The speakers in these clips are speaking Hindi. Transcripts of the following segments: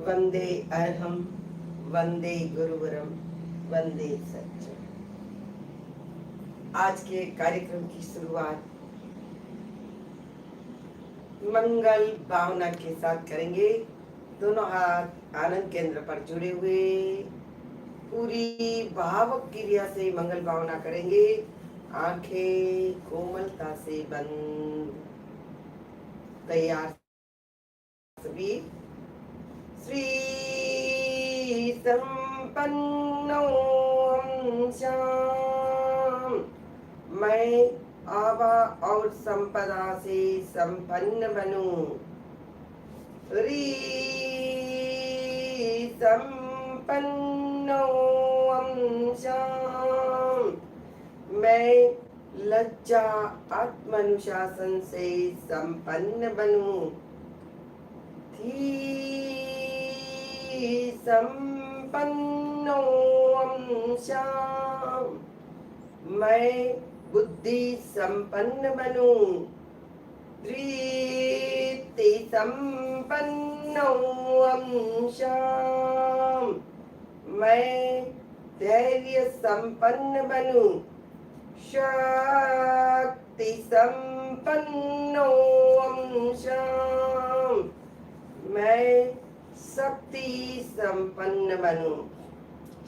वंदे अहम वंदे गुरुवरम वंदे सच्च। आज के कार्यक्रम की शुरुआत मंगल भावना के साथ करेंगे। दोनों हाथ आनंद केंद्र पर जुड़े हुए पूरी भावक क्रिया से मंगल भावना करेंगे। आंखें कोमलता से बंद। तैयार सभी। श्री संपन्नो श्याम। मैं आभा और संपदा से संपन्न बनूं। री संपन्नो श्याम। मैं लज्जा आत्मानुशासन से संपन्न बनूं। थी संपन्नो श्याम। मैं बुद्धि संपन्न बनूं। धृति संपन्नो श्याम। मैं धैर्य संपन्न बनूं। शक्ति संपन्नो श्याम। मैं शक्ति संपन्न बनूं।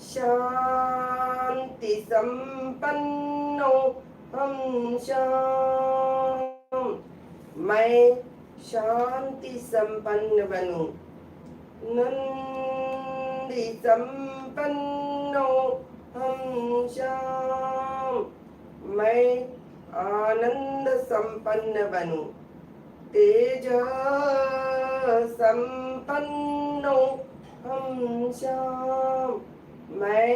शांति संपन्नो हम श्याम। मैं शांति संपन्न बनूं। नंदी संपन्नो हम श्याम। मैं आनंद संपन्न बनूं। तेज संपन्नो हम श्याम। मैं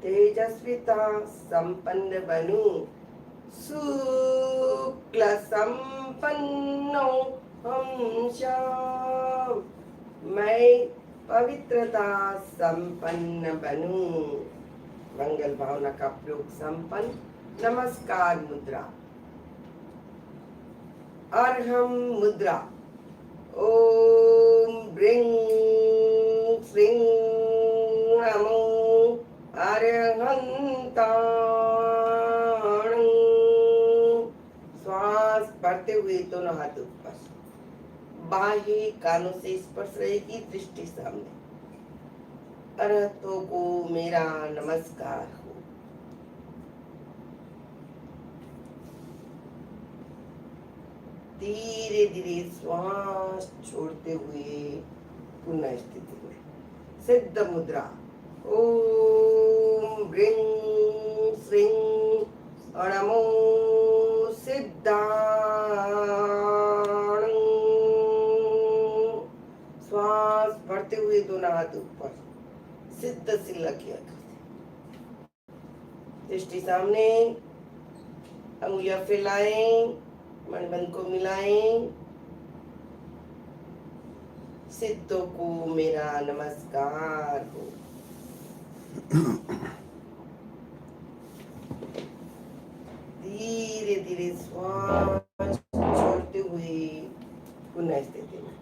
तेजस्विता संपन्न बनूं। शुक्ल संपन्नो हम श्याम। मैं पवित्रता संपन्न बनूं। मंगल भावना का प्रयोग संपन्न। नमस्कार मुद्रा। अर्हम मुद्रा। ओम ब्रिंग श्रीं नमो अर्हंताणं। श्वास भरते हुए दोनों हाथ ऊपर। बाहें कानों से स्पर्श रहेगी। दृष्टि सामने। अरहतों को मेरा नमस्कार हो। धीरे धीरे श्वास छोड़ते हुए पुनः स्थिति में सिद्ध मुद्रा। ओम ब्रिंग श्रीं नमो सिद्धाणं। श्वास भरते हुए दोनों हाथ ऊपर। सिद्ध सिल्ला किया करते। दृष्टि सामने। अंगुलियां फैलाएं। मनबंध को मिलाएं। सिद्धों को मेरा नमस्कार हो। धीरे धीरे श्वास छोड़ते हुए पुनः स्थिति में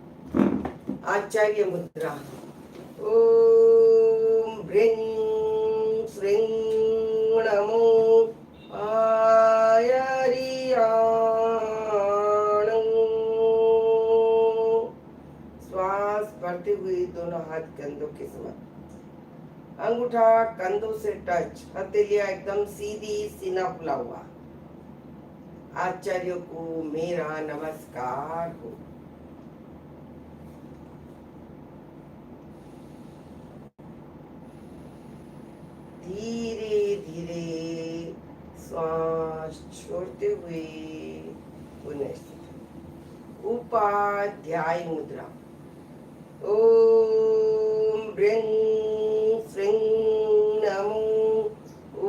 आचार्य मुद्रा। ओम ब्रिंग श्रीं नमो भरते हुए दोनों हाथ कंधों के समान। अंगूठा कंधों से टच। हथेलियां एकदम सीधी। सीना खुला हुआ। आचार्यों को मेरा नमस्कार हो। धीरे धीरे श्वास छोड़ते हुए पुनः स्थित। उपाध्याय मुद्रा। ओम ब्रिंग श्रीं नमो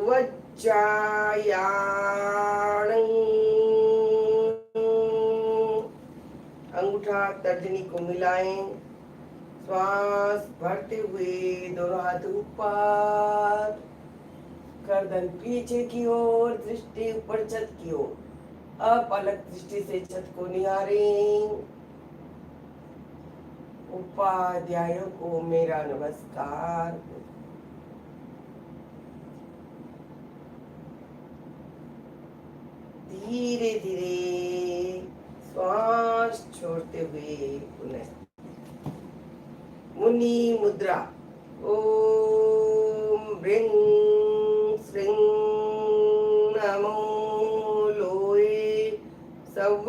वज्रायाणं। अंगूठा तर्जनी को मिलाएं। श्वास भरते हुए दोनों हाथ ऊपर। गर्दन पीछे की ओर। दृष्टि ऊपर छत की ओर। अब अलग दृष्टि से छत को निहारें। उपाध्यायों को मेरा नमस्कार। धीरे धीरे श्वास छोड़ते हुए पुनः मुनि मुद्रा। ओम ह्रीं श्रीं नमो लोये सव्व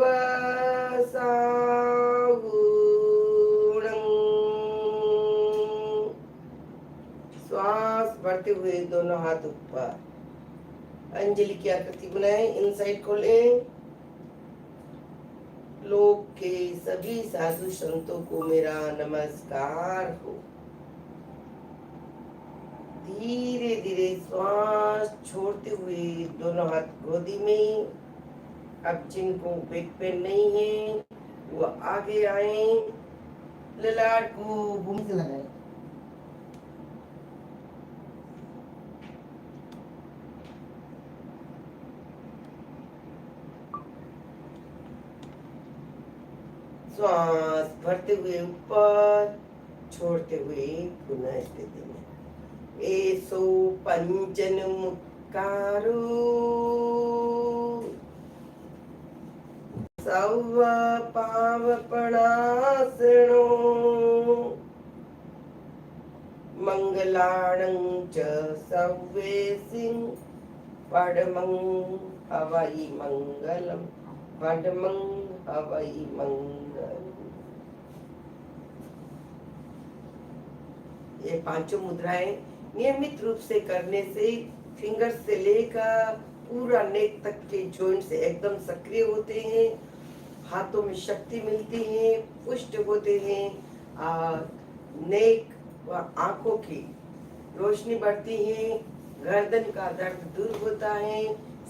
श्वास भरते हुए दोनों हाथ ऊपर, अंजलि की आकृति बनाए, इनसाइड खोलें। लोक के सभी साधु संतों को मेरा नमस्कार हो। धीरे धीरे श्वास छोड़ते हुए दोनों हाथ गोदी में। अब जिनको बैक पेन नहीं है वो आगे आए, ललाट को भूमि से लगाए। श्वास भरते हुए ऊपर, छोड़ते हुए पुनः स्थिति में। एसो पंचन मुक्कारो सव पावपणासनो मंगलाणं च सव्वेसिं पडमं हवै मंगलम पडमं हवै मंगलम। ये पांचों मुद्राएं नियमित रूप से करने से फिंगर से लेकर पूरा नेक तक के जॉइंट से एकदम सक्रिय होते हैं, हाथों में शक्ति मिलती है, पुष्ट होते हैं और नेक व आंखों की रोशनी बढ़ती है, गर्दन का दर्द दूर होता है,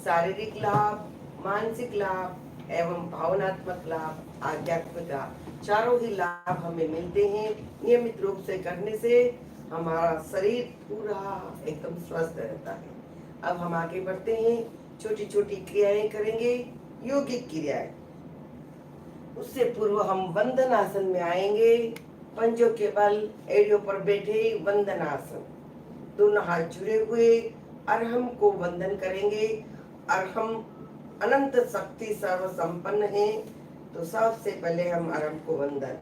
शारीरिक लाभ, मानसिक लाभ एवं भावनात्मक लाभ, आध्यात्मिक लाभ, चारों ही लाभ हमें मिलते हैं। नियमित रूप से करने से हमारा शरीर पूरा एकदम स्वस्थ रहता है। अब हम आगे बढ़ते हैं, छोटी छोटी क्रियाएं करेंगे, योगिक क्रियाएं। उससे पूर्व हम वंदन आसन में आएंगे। पंजों के बल एड़ियों पर बैठे वंदन आसन, दोनों हाथ जुड़े हुए अरहम को वंदन करेंगे। अरहम अनंत शक्ति सर्व संपन्न है, तो सबसे पहले हम अरहम को वंदन,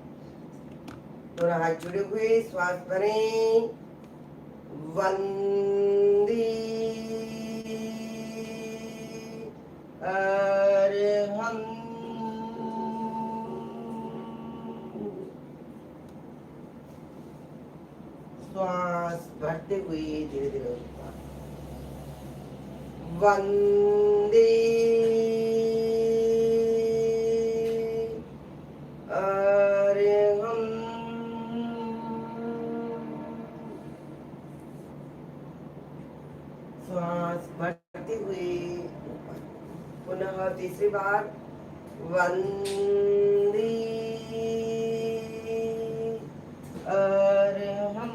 दोनों हाथ जुड़े हुए श्वास भरें। वंदे अरहम श्वास भरते हुए धीरे धीरे ऊपर। वंदे अरहम श्वास भरते हुए ऊपर। पुनः तीसरी बार वंदे अरहम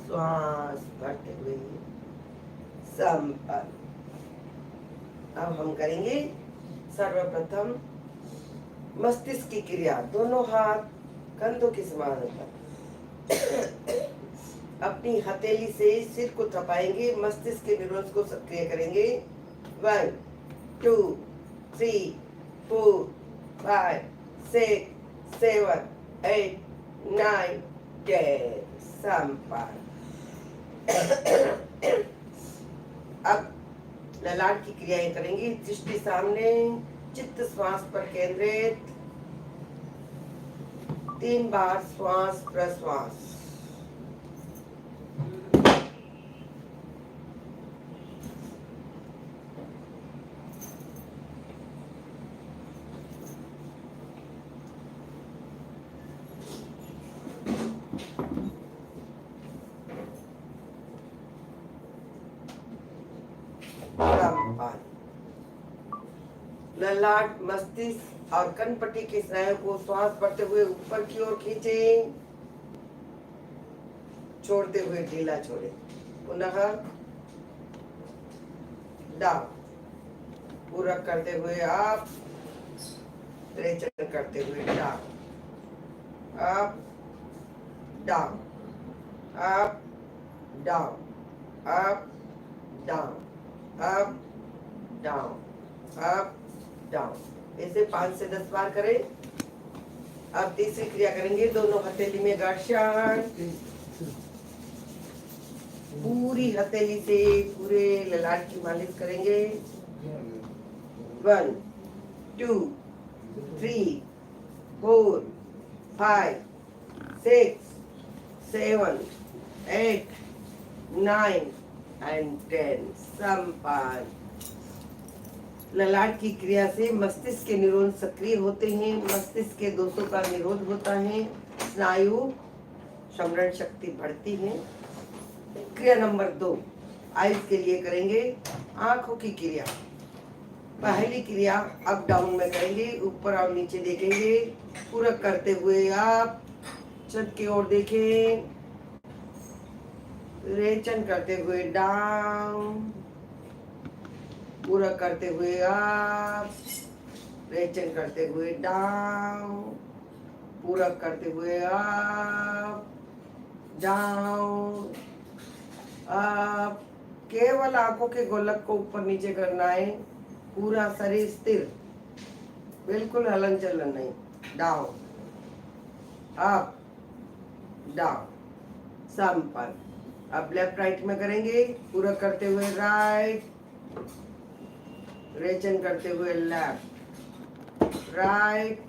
श्वास भरते हुए संपन्न। अब हम करेंगे सर्वप्रथम मस्तिष्क की क्रिया। दोनों हाथ कंधों के समान होकर अपनी हथेली से सिर को थपाएंगे, मस्तिष्क के न्यूरॉन्स को सक्रिय करेंगे। 1 2 3 4 5 6 7 8 9 10 संपन्न। अब ललाट की क्रियाएं करेंगे। दृष्टि सामने, चित्त श्वास पर केंद्रित। 3 बार श्वास प्रश्वास। ललाट, मस्तिष्क और कनपट्टी के स्नायु को श्वास भरते हुए ऊपर की ओर खींचे, छोड़ते हुए ढीला छोड़े। पुनः डाउन, पूरा करते हुए आप रेचन करते हुए down, up down, up down, up down, up down, up down. इसे 5 से 10 बार करें। अब तीसरी क्रिया करेंगे, दोनों हथेली में घर्षण, पूरी हथेली से पूरे ललाट की मालिश करेंगे। 1 2 3 4 5 6 7 8 9 and 10। संपान। ललाट की क्रिया से मस्तिष्क के न्यूरॉन सक्रिय होते हैं, मस्तिष्क के दोषों का निरोध होता है, स्नायु स्मरण शक्ति बढ़ती है। क्रिया नंबर 2 आइज के लिए करेंगे। आंखों की क्रिया। पहली क्रिया अप डाउन में करेंगे, ऊपर और नीचे देखेंगे। पूरा करते हुए आप छत की ओर देखें, रेचन करते हुए डाउन, पूरा करते हुए आप, रेचन करते हुए डाउन, पूरा करते हुए आप, डाउन, अप। केवल आंखों के गोलक को ऊपर नीचे करना है, पूरा शरीर स्थिर, बिल्कुल हलन चलन नहीं। डाउन, अप, डाउन, संपन्न। अब लेफ्ट राइट में करेंगे, पूरा करते हुए राइट, रेचन करते हुए left, right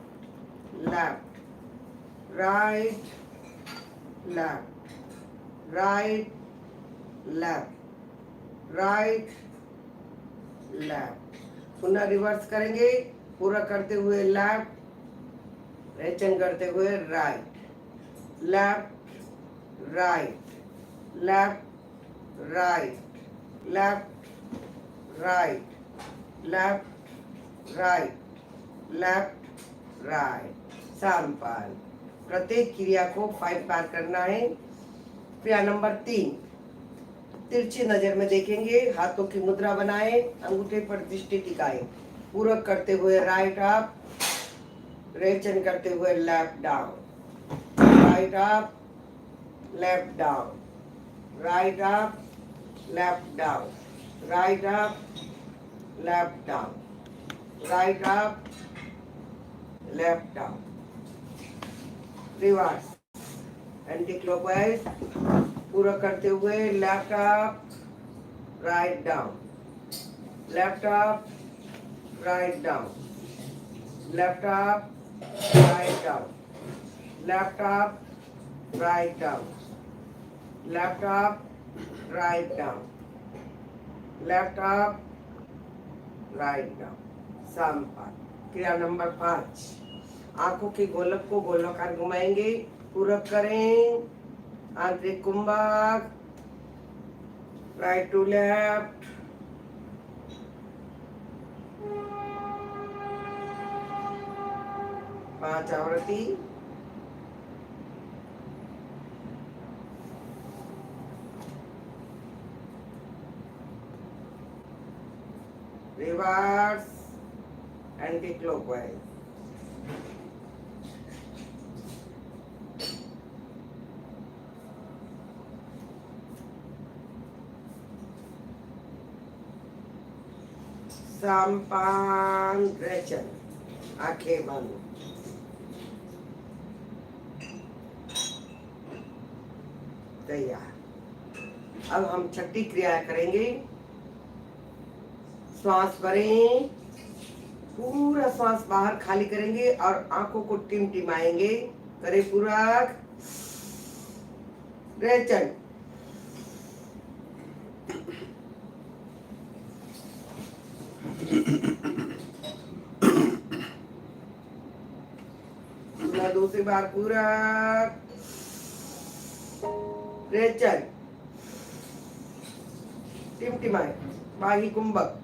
left, right left, right left, right left. पुनः रिवर्स करेंगे, पूरा करते हुए लेफ्ट, रेचन करते हुए right, left right, left right, left right, left right, left right. संपन्न। प्रत्येक क्रिया को 5 बार करना है। क्रिया नंबर 3 तिरछी नजर में देखेंगे, हाथों की मुद्रा बनाएं, अंगूठे पर दृष्टि टिकाएं। पूरक करते हुए राइट अप, रेचन करते हुए left down, right up, left down, right up, left down, right up, left down, right up, left down. Reverse anti clockwise, पूरा करते हुए left up, write down, left up, write down, left up, write down, left up, write down, left up, write down, left up, write down. संपन्न। क्रिया नंबर 5 आंखों के गोलक को गोलाकार घुमाएंगे, पूरक करें, आंतरिक कुंभक, राइट टू लेफ्ट, पांच आवृत्ति। Reverse anti clockwise. संपन्न। रेचन, आंखें बंद। तैयार। अब हम छठी क्रिया करेंगे। श्वास भरें, पूरा श्वास बाहर खाली करेंगे और आंखों को टिमटिमाएंगे। करें पूरक, रेचन, दूसरी बार पूरक, रेचन, टिमटिमाए, बाही कुंभक,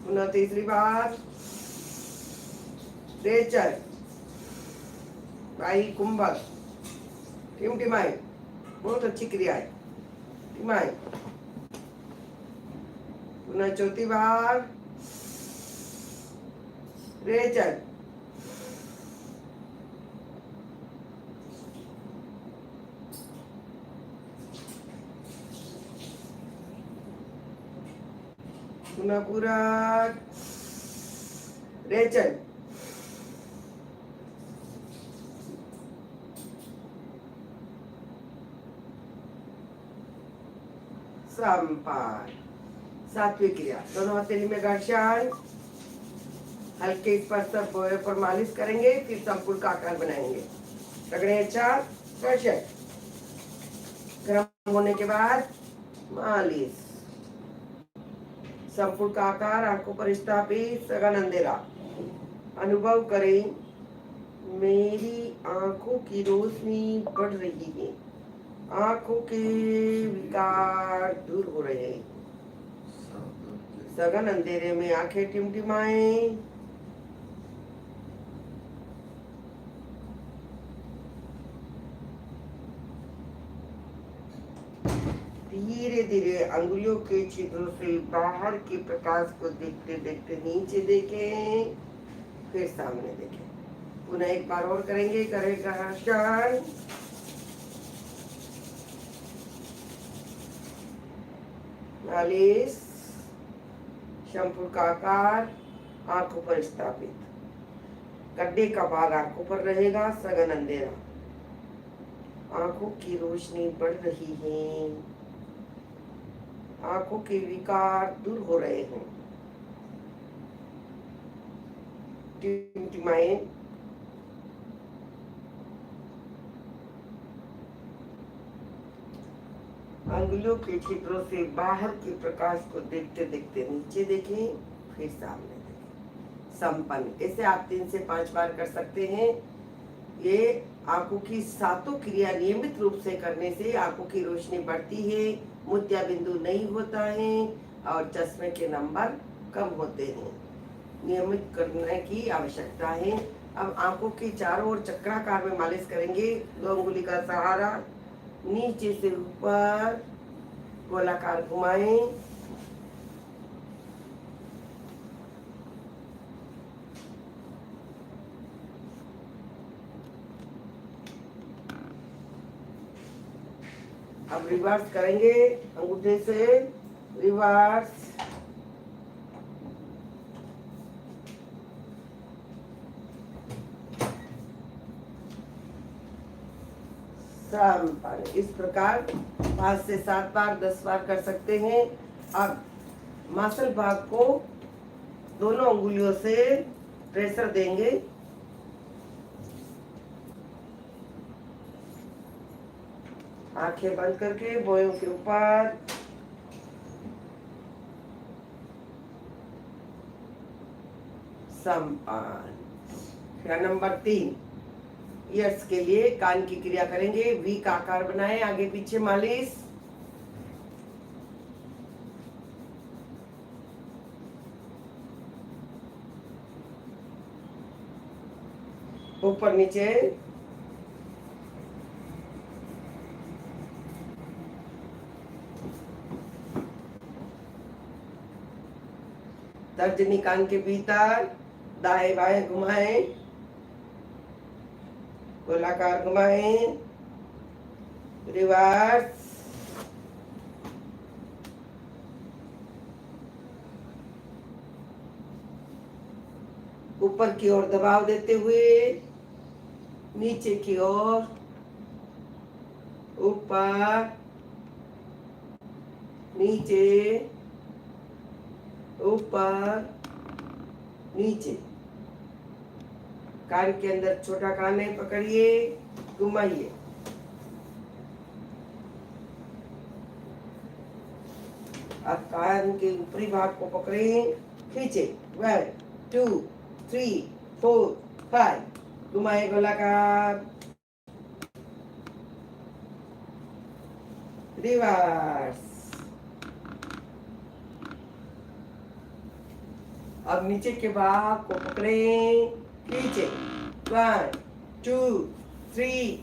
पुनः तीसरी बार, रेचन, बाही कुंभक, टिमटिमाए। बहुत अच्छी क्रिया है, टिमाए। पुनः चौथी बार, रेचल, पुनः पूरा, रेचल, संपान। सातवीं क्रिया, दोनों हथेली में घर्षण, हल्के स्पर्श पर मालिश करेंगे, फिर संपूर्ण का आकार बनाएंगे। रगड़े अच्छा, घर्षण, गर्म होने के बाद मालिश, संपूर्ण का आकार आंखों पर स्थापित, सघन अंधेरा। अनुभव करें, मेरी आंखों की रोशनी बढ़ रही है, आंखों के विकार दूर हो रहे हैं, सघन अंधेरे में आंखें टिमटिमाए। धीरे धीरे अंगुलियों के छिद्रों से बाहर के प्रकाश को देखते देखते नीचे देखें, फिर सामने देखें। पुनः एक बार और करेंगे, करेगा घर्षण, मालिश, संपूर्ण का आकार आंखों पर स्थापित, गड्ढे का भाग आंखों पर रहेगा, सघन अंधेरा, आंखों की रोशनी बढ़ रही है, आंखों के विकार दूर हो रहे हैं, टिमटिमाए। अंगुलियों के छिद्रों से बाहर के प्रकाश को देखते देखते नीचे देखें, फिर सामने देखें। संपन्न। ऐसे आप 3 से 5 बार कर सकते हैं। ये आंखों की सातों क्रिया नियमित रूप से करने से आंखों की रोशनी बढ़ती है, मोतिया बिंदु नहीं होता है और चश्मे के नंबर कम होते हैं। नियमित करने की आवश्यकता है। अब आंखों की चारों ओर चक्राकार में मालिश करेंगे। 2 अंगुली का सहारा, नीचे से ऊपर गोलाकार घुमाएं, अब रिवर्स करेंगे, अंगूठे से रिवर्स, इस प्रकार 5 से 7 बार 10 बार कर सकते हैं। अब मासल भाग को दोनों अंगुलियों से प्रेशर देंगे, आंखें बंद करके बोयों के ऊपर, संपान। क्रिया नंबर 3, ईयर्स के लिए कान की क्रिया करेंगे। वी का आकार बनाए, आगे पीछे मालिश, ऊपर नीचे, तर्जनी कान के भीतर, दाएं बाएं घुमाएं, गोलाकार घुमाएं, रिवर्स, ऊपर की ओर दबाव देते हुए, नीचे की ओर, ऊपर, नीचे, ऊपर, नीचे। कान के अंदर छोटा कान है, पकड़िए, घुमाइए, अब कान के ऊपरी भाग को पकड़े, खींचे, 1 2 3 4 5, घुमाए गोलाकार, रिवर्स। अब नीचे के भाग को पकड़े, खींचे, 1 2 3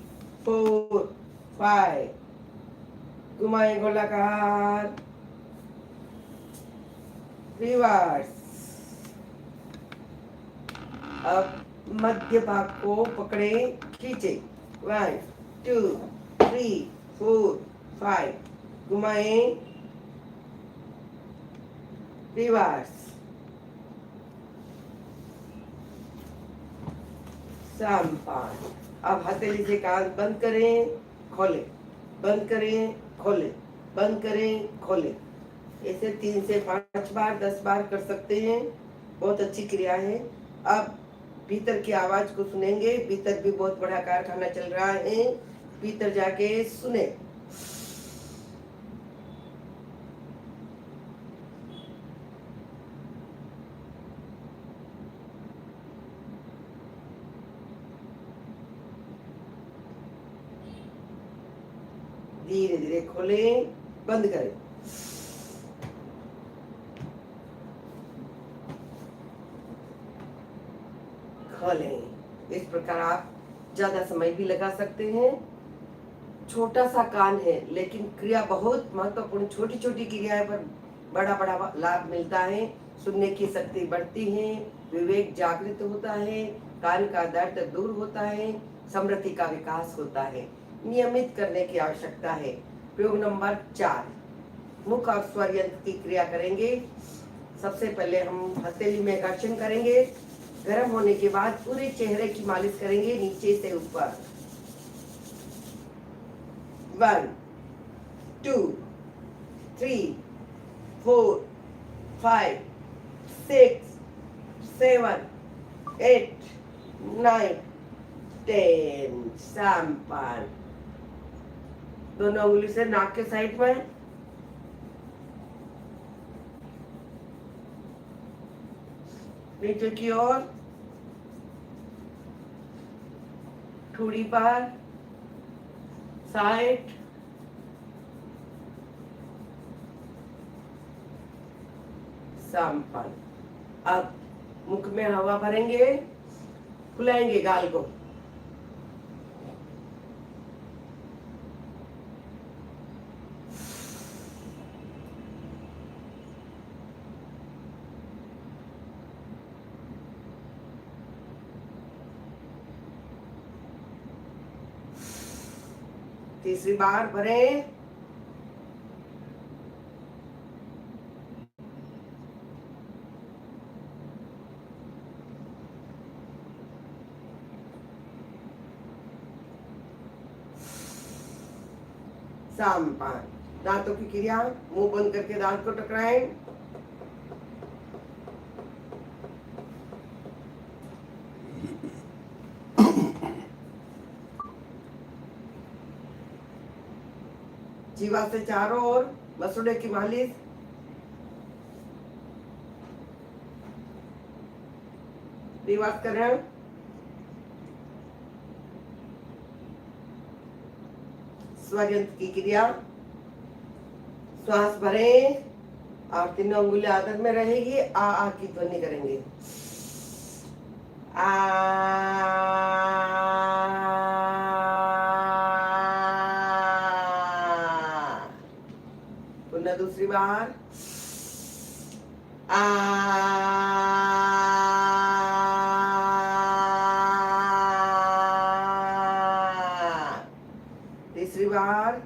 4 5, घुमाए गोलाकार, रिवर्स। अब मध्य भाग को पकड़े, खींचे, 1 2 3 4 5, घुमाए, रिवर्स, समपान। अब हथेली से कान बंद करें, खोले, बंद करें, खोले, बंद करें, खोले। ऐसे 3 से 5 बार 10 बार कर सकते हैं। बहुत अच्छी क्रिया है। अब भीतर की आवाज को सुनेंगे। भीतर भी बहुत बड़ा कारखाना चल रहा है, भीतर जाके सुने। धीरे धीरे खोलें, बंद करें। खोलें। इस प्रकार आप ज्यादा समय भी लगा सकते हैं। छोटा सा कान है लेकिन क्रिया बहुत महत्वपूर्ण, छोटी छोटी क्रियाएं पर बड़ा बड़ा लाभ मिलता है। सुनने की शक्ति बढ़ती है, विवेक जागृत होता है, कान का दर्द दूर होता है, समृद्धि का विकास होता है। नियमित करने की आवश्यकता है। प्रयोग नंबर 4, मुख और स्वर यंत्र की क्रिया करेंगे। सबसे पहले हम हथेली में घर्षण करेंगे। गर्म होने के बाद पूरे चेहरे की मालिश करेंगे, नीचे से ऊपर। 1 2 3 4 5 6 7 8 9 10। समपान। दोनों उंगली से नाक के साइड में, नीचे की ओर, ठुड़ी पर, साइड, समपान। अब मुख में हवा भरेंगे, फुलाएंगे गाल को। तीसरी बार भरें, समपान। दांतों की क्रिया, मुंह बंद करके दांत को टकराएं, जीवा से चारों ओर मसूड़े की मालिश, रिवर्स करें, स्वर यंत्र की क्रिया, श्वास भरें और तीनों उंगलियां आदत में रहेगी। आ की ध्वनि करेंगे। आ, पुनः दूसरी बार, आ, तीसरी बार,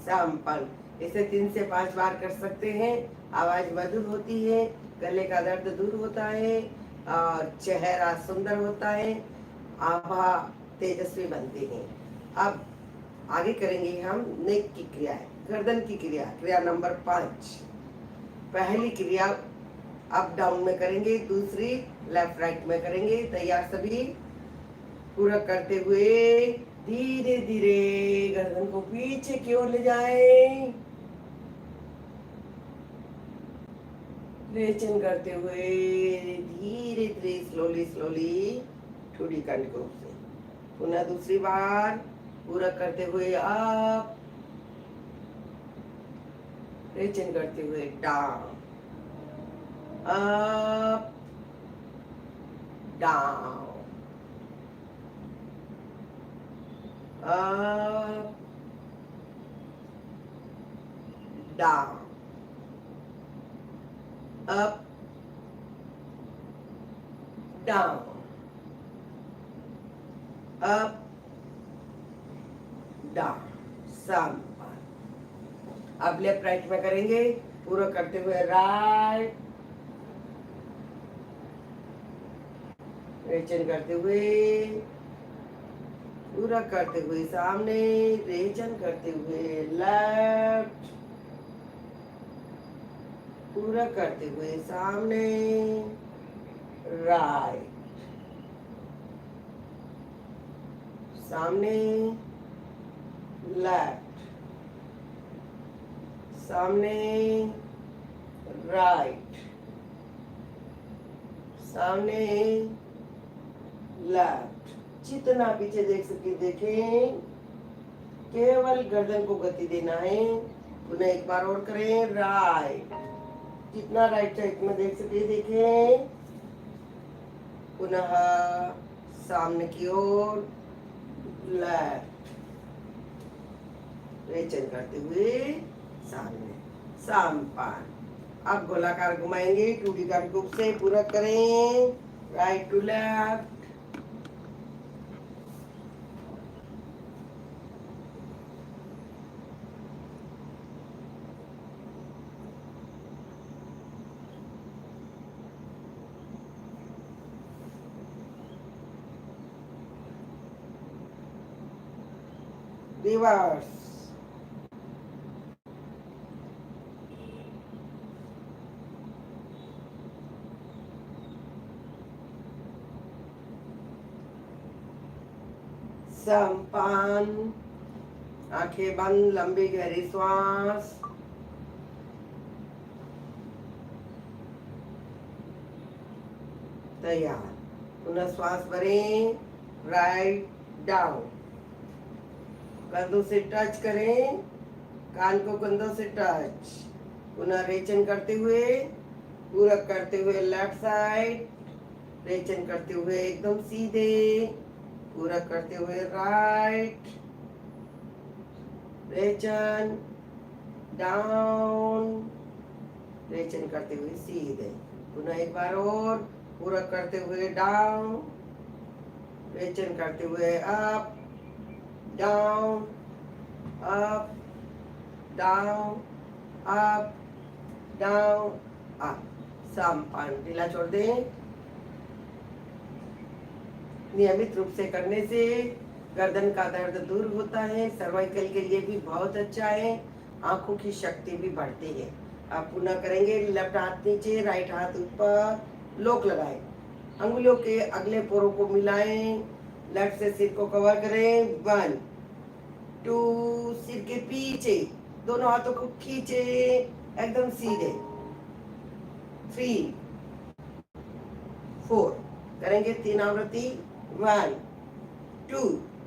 समपल। इसे 3 से 5 बार कर सकते हैं। आवाज मधुर होती है, गले का दर्द दूर होता है और चेहरा सुंदर होता है, आभा तेजस्वी बनते हैं। अब आगे करेंगे हम नेक की क्रिया, गर्दन की क्रिया। क्रिया नंबर 5। पहली क्रिया अप डाउन में करेंगे, दूसरी लेफ्ट राइट में करेंगे। तैयार सभी? पूरा करते हुए धीरे धीरे गर्दन को पीछे की ओर ले जाएं, रेचन करते हुए धीरे धीरे स्लोली स्लोली ठुडी कंठ को से। पुनः दूसरी बार पूरा करते हुए अप, रेचन करते हुए down, up down. up, down, up, down, up, down, sampan. अब लेफ्ट राइट में करेंगे, पूरा करते हुए राइट, रेचन करते हुए, पूरा करते हुए सामने, रेचन करते हुए लेफ्ट, पूरा करते हुए सामने, राइट, सामने, लेफ्ट, सामने, राइट, सामने, लेफ्ट। जितना पीछे देख सके देखें, केवल गर्दन को गति देना है। पुनः एक बार और करें, राइट, जितना राइट साइड में देख सके देखें, पुनः सामने की ओर, लेफ्ट, रेचन करते हुए सामने, sampan। अब गोलाकार घुमाएंगे 2D का ग्रुप से, पूरा करें, right to left, reverse, sampan। आंखें बंद, लंबी गहरी श्वास, तैयार। पुनः श्वास भरें, राइट डाउन, कंधों से टच करें, कान को कंधों से टच, पुनः रेचन करते हुए, पूरा करते हुए लेफ्ट साइड, रेचन करते हुए एकदम सीधे, पूरा करते हुए राइट, रेचन, डाउन, रेचन करते हुए सीधे, पुनः एक बार और, पूरा करते हुए डाउन, रेचन करते हुए up, down, up, down, up, down, up, sampan। ढीला छोड़ दें। नियमित रूप से करने से गर्दन का दर्द दूर होता है, सर्वाइकल के लिए भी बहुत अच्छा है, आंखों की शक्ति भी बढ़ती है। अब पुनः करेंगे, लेफ्ट हाथ नीचे, राइट हाथ ऊपर, लोक लगाएं, अंगुलियों के अगले पोरों को मिलाएं, लेफ्ट से सिर को कवर करें, 1 2, सिर के पीछे दोनों हाथों को खींचे एकदम सीधे, 3 4 करेंगे 3 आवृत्ति, 1 2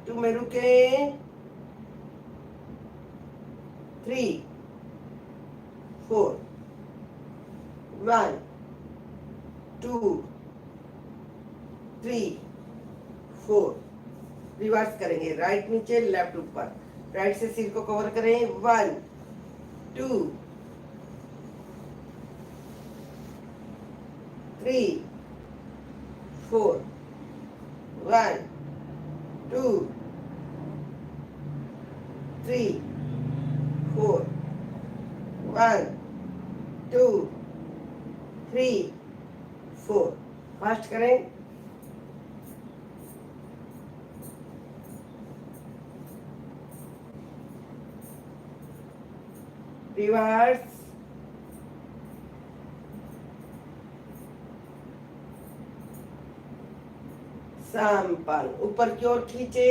2 में रुके, 3 4 1 2 3 4। रिवर्स करेंगे, राइट नीचे, लेफ्ट ऊपर, राइट से सिर को कवर करें, 1 2 3 4 1 2 3 4 1 2 3 4। फास्ट करें, रिवर्स, sampan। ऊपर की ओर खींचे,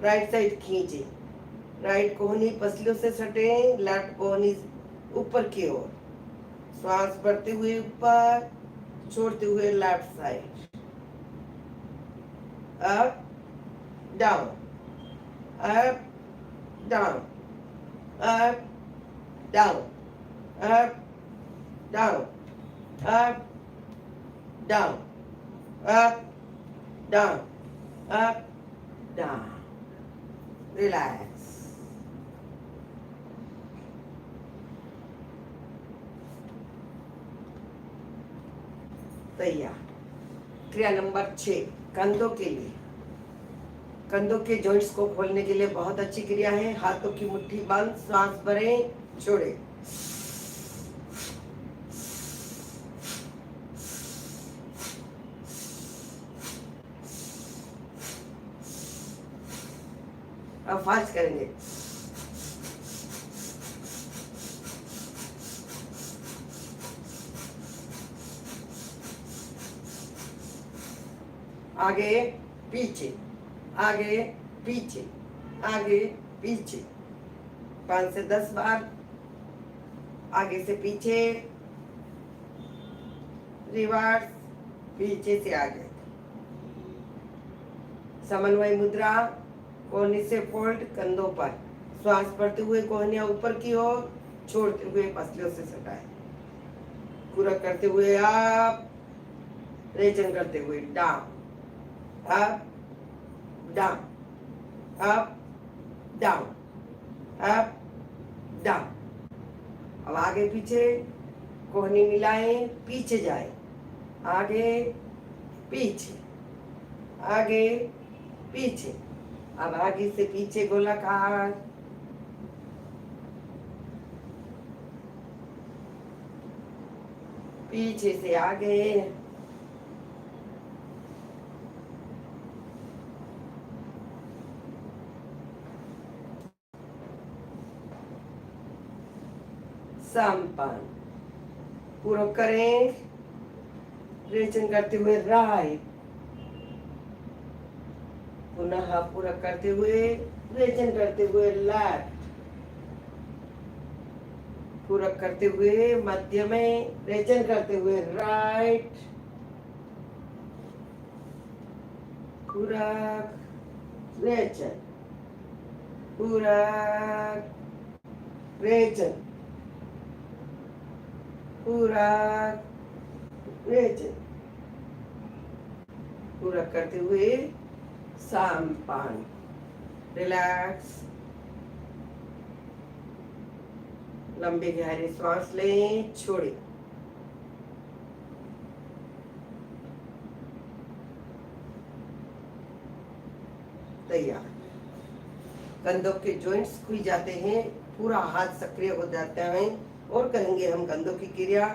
राइट साइड खींचे, राइट कोहनी पसलियों से सटे, लेफ्ट कोहनी ऊपर की ओर, श्वास बढ़ते हुए ऊपर, छोड़ते हुए left side, up down, up down, up down, up down, up down, up down, up down. Relax. तैयार। क्रिया नंबर 6 कंधों के लिए। कंधों के जॉइंट्स को खोलने के लिए बहुत अच्छी क्रिया है। हाथों की मुट्ठी बंद, सांस भरें, छोड़े। अब फास्ट करेंगे। आगे पीछे, आगे पीछे, आगे पीछे। 5 से 10 बार। आगे से पीछे, रिवर्स, पीछे से आगे। समन्वय मुद्रा, कोहनी से फोल्ड, कंधों पर। श्वास भरते हुए कोहनियां ऊपर की ओर, छोड़ते हुए पसलियों से सटाए। पूरा करते हुए अप, रेचन करते हुए down, up down, up down, up down. अब आगे पीछे, कोहनी मिलाएं, पीछे जाए, आगे पीछे, आगे पीछे। अब आगे से पीछे गोलाकार, पीछे से आगे, समपन। पूरा करें, रेचन करते हुए राइट, पुनः पूरा करते हुए रेचन करते हुए लेफ्ट, पूरा करते हुए मध्य में रेचन करते हुए राइट, पूरा रेचन, पूरा रेचन, पूरा रेचन। पूरा करते हुए समपन। रिलैक्स। लंबी गहरी सांस लें, छोड़ें। तैयार। कंधों के जॉइंट्स खुल जाते हैं, पूरा हाथ सक्रिय हो जाता है। और करेंगे हम कंधों की क्रिया।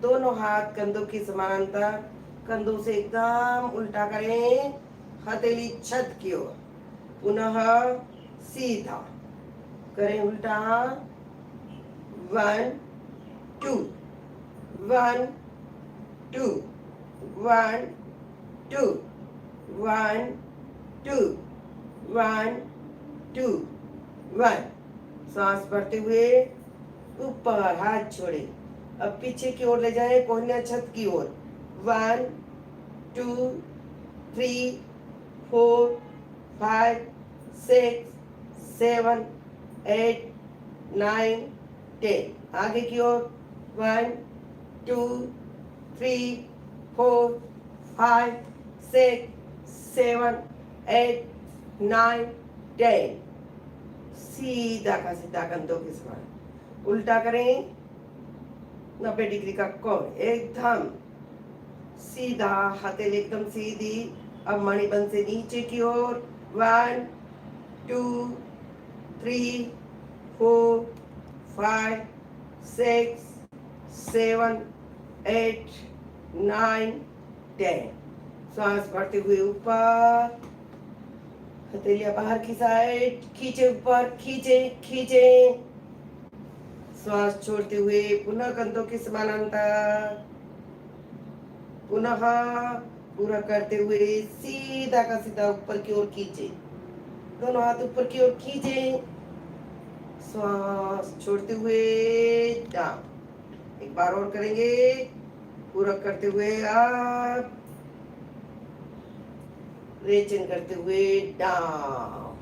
दोनों हाथ कंधों की समानांतर, कंधों से एकदम उल्टा करें, हथेली छत की ओर, पुनः सीधा करें उल्टा। 1 2 1 2 1 2 1 2 1 2 1। सांस भरते हुए ऊपर, हाथ छोड़े। अब पीछे की ओर ले जाए, कोहनियां छत की ओर। 1 2 3 4 5 6 7 8 9 10। आगे की ओर 1 2 3 4 5 6 7 8 9 10। सीधा का सीधा कंधों के समान उल्टा करें, 90 डिग्री का कोण, एकदम सीधा, हथेली एकदम सीधी। अब मणिबंध से नीचे की ओर 1 2 3 4 5 6 7 8 9 10। सांस भरते हुए ऊपर, हथेलियां बाहर की साइड, खींचे ऊपर, खींचे खींचे। श्वास छोड़ते हुए पुनः कंधों के समानांतर, पुनः पूरा करते हुए सीधा का सीधा ऊपर की ओर खींचे। दोनों हाथ ऊपर की ओर खींचे। श्वास छोड़ते हुए डाउन। एक बार और करेंगे, पूरा करते हुए अप, रेचन करते हुए डाउन।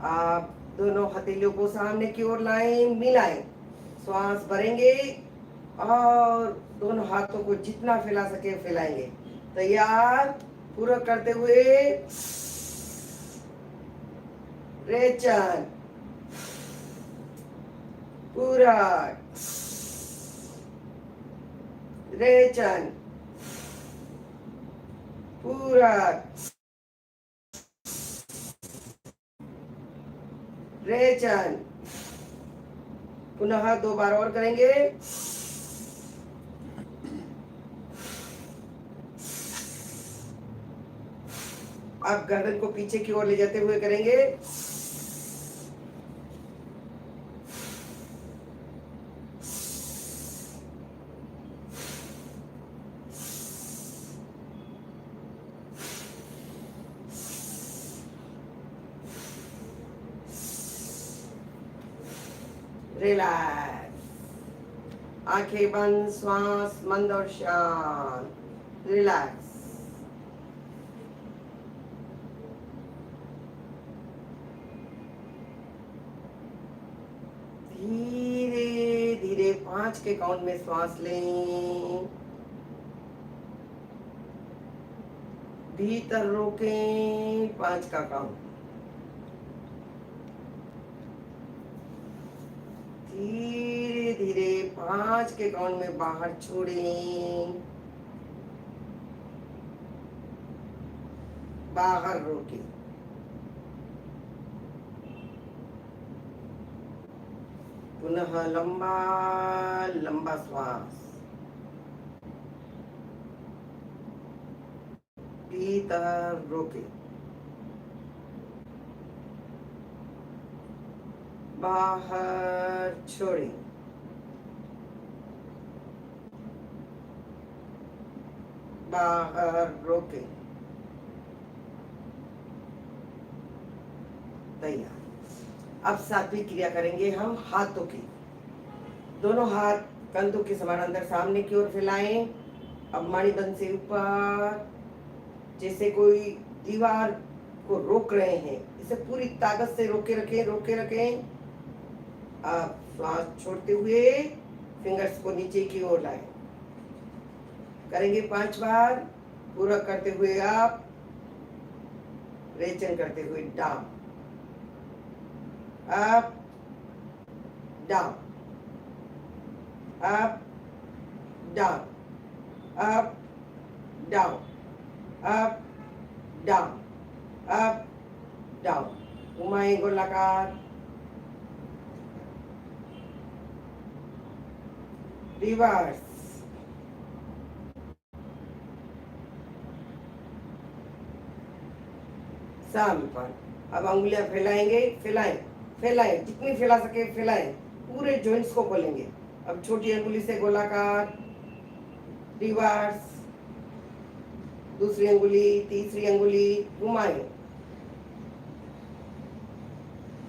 आप दोनों हथेलियों को सामने की ओर लाएं, मिलाएं। श्वास भरेंगे और दोनों हाथों को जितना फैला सके फैलाएंगे। तैयार। पूरा करते हुए रेचन, पूरक, रेचन, पूरक, रेचन। पुनः 2 बार और करेंगे। आप गर्दन को पीछे की ओर ले जाते हुए करेंगे। रिलैक्स, आंखें बंद, श्वास मंद और शांत। रिलैक्स। धीरे धीरे 5 के काउंट में श्वास लें, भीतर रोकें 5 का काउंट। धीरे धीरे 5 के काउंट में बाहर छोड़ें, बाहर रोकें। पुनः लंबा लंबा श्वास, भीतर रोकें, बाहर छोड़ें। बाहर रोकें। तैयार। अब 7वीं क्रिया करेंगे हम हाथों की। दोनों हाथ कंधों के समानांतर सामने की ओर फैलाएं। अब मणिबंध से ऊपर, जैसे कोई दीवार को रोक रहे हैं, इसे पूरी ताकत से रोके रखें, रोके रखें। आप श्वास छोड़ते हुए फिंगर्स को नीचे की ओर लाएं। करेंगे 5 बार। पूरा करते हुए आप, रेचन करते हुए down, up down, up down, up down, up down, up down. घुमाएं गोलाकार। रिवर्स। समर्पण। अब अंगुलियां फैलाएंगे, फैलाएं, फैलाएं, जितनी फैला सके फैलाएं। पूरे जॉइंट्स को खोलेंगे। अब छोटी अंगुली से गोलाकार, रिवर्स, दूसरी अंगुली, तीसरी अंगुली, घुमाएं,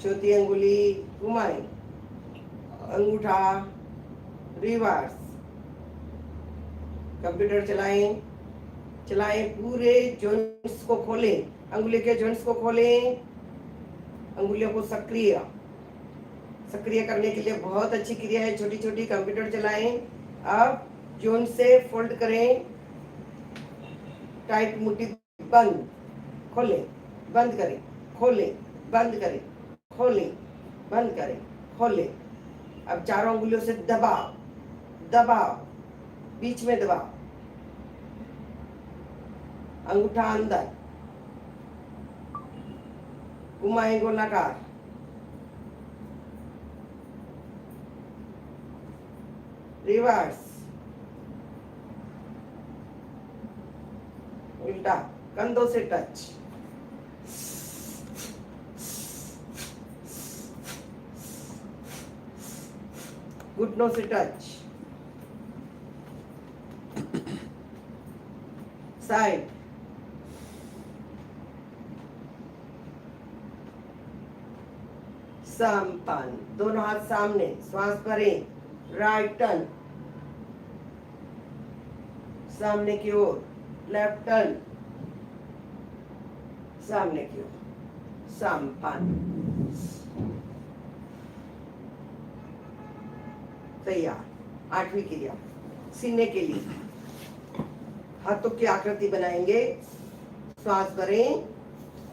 चौथी अंगुली, घुमाएं, अंगूठा, रिवर्स। कंप्यूटर चलाएं, चलाएं, पूरे जॉइंट्स को खोलें, अंगुली के जॉइंट्स को खोलें, अंगुलियों को सक्रिय सक्रिय करने के लिए बहुत अच्छी क्रिया है। छोटी छोटी कंप्यूटर चलाएं। अब जॉइंट से फोल्ड करें, टाइट मुट्ठी बंद, खोलें, बंद करें, खोलें, बंद करें, खोलें, बंद करें, खोलें। अब चारों अंगुलियों से दबाओ, दबाओ, बीच में दबाओ, अंगूठा अंदर, घुमाएं गोलाकार, रिवर्स, उल्टा, कंधों से टच, घुटनों से टच, साइड, समपन। दोनों हाथ सामने, श्वास भरें, राइट टर्न, सामने की ओर, लेफ्ट टर्न, सामने की ओर, समपन। तैयार। 8वीं क्रिया, सीने के लिए हाथों की आकृति बनाएंगे। श्वास भरें,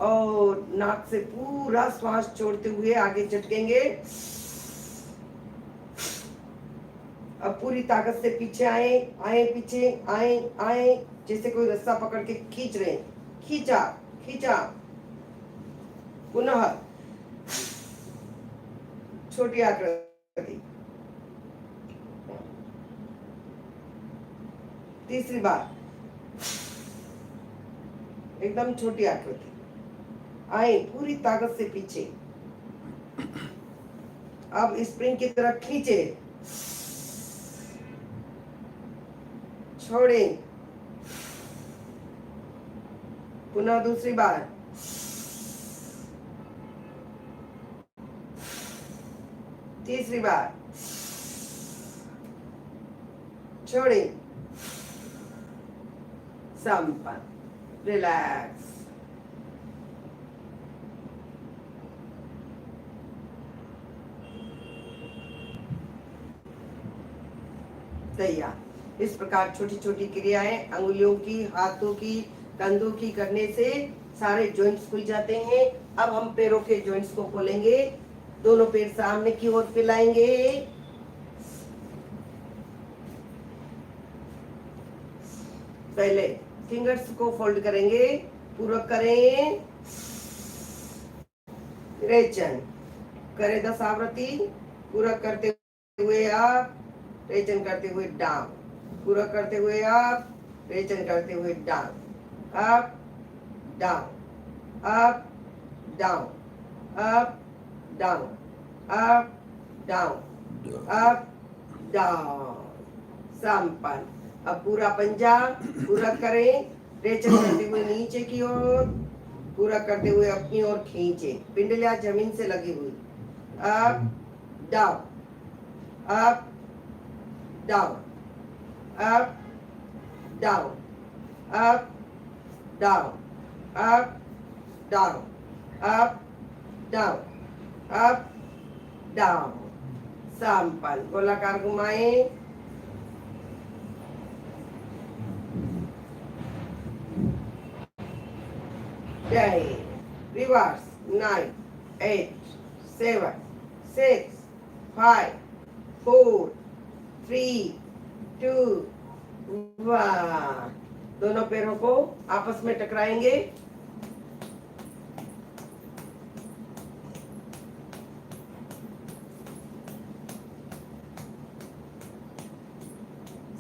और नाक से पूरा श्वास छोड़ते हुए आगे झटकेंगे। अब पूरी ताकत से पीछे आए, आए पीछे, आए आए, जैसे कोई रस्सा पकड़ के खींच रहे हैं। खींचा, खींचा, पुनः छोटी आकृति, तीसरी बार एकदम छोटी आकृति, आए पूरी ताकत से पीछे। अब स्प्रिंग की तरफ खींचे, छोड़े, पुनः दूसरी बार, तीसरी बार, छोड़े, संपन्न, रिलैक्स। तैयार। इस प्रकार छोटी छोटी क्रियाएं अंगुलियों की, हाथों की, कंधों की करने से सारे जॉइंट्स खुल जाते हैं। अब हम पैरों के जॉइंट्स को खोलेंगे। दोनों पैर सामने की ओर फैलाएंगे। पहले फिंगर्स को फोल्ड करेंगे, पूरक करें, रेचन करें 10 आवृत्ति, पूरक करते हुए आप, रेचन करते हुए डाउन, पूरक करते हुए आप, रेचन करते हुए down, up down, up down, up down, up down, up down. संपन्न। अब पूरा पंजा पूरक करें, रेचन करते हुए नीचे की ओर, पूरा करते हुए अपनी ओर खींचे, पिंडलियां जमीन से लगी हुई। Up down, up down, up down, up down, up down, up down, up down. संपन्न। गोलाकार घुमाए, रिवर्स। 9, 8, 7, 6, 5, 4, 3, 2, 1। दोनों पैरों को आपस में टकराएंगे।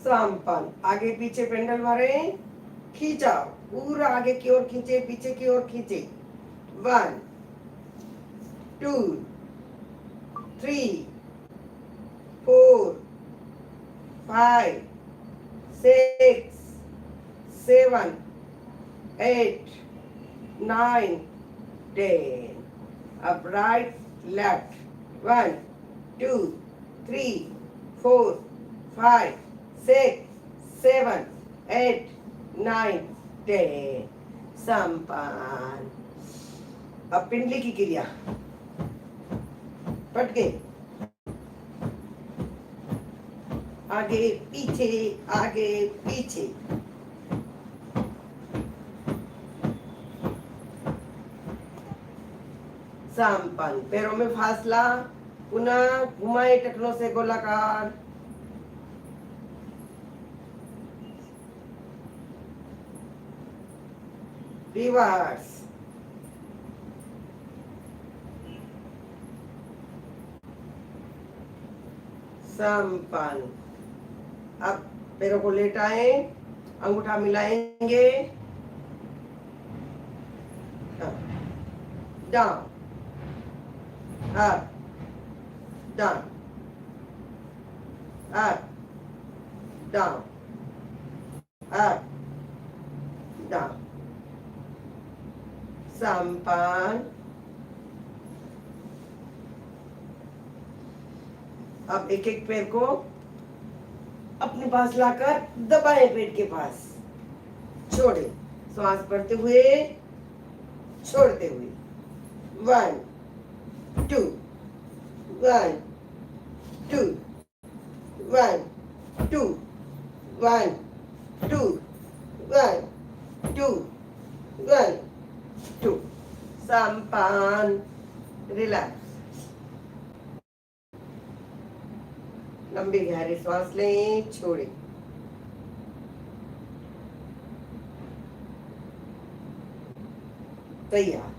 संपन्न। आगे पीछे पेंडल मारे, खींचा, पूरा आगे की ओर खींचे, पीछे की ओर खींचे। 1, 2, 3, 4, 5, 6, 7, 8, 9, 10। अब राइट लेफ्ट। 1, 2, 3, 4, 5, 6, 7, 8, 9, 10। संपन्न। अब पिंडली की क्रिया, पटके, आगे पीछे, आगे पीछे। संपन्न। पैरों में फासला, पुनः घुमाए टखनों से गोलाकार। रिवर्स। संपन्न। अब पैरों को लेटाएं, अंगूठा मिलाएंगे, down, up, down, up, down, up, down. संपन्न। अब एक एक पैर को अपने पास लाकर दबाएं पेट के पास, छोड़े, श्वास भरते हुए, छोड़ते हुए। 1, 2, 1, 2, 1, 2, 1, 2, 1, 2, 1, 2। समपान, रिलैक्स। लंबी गहरी सांस लें, छोड़ें। तैयार।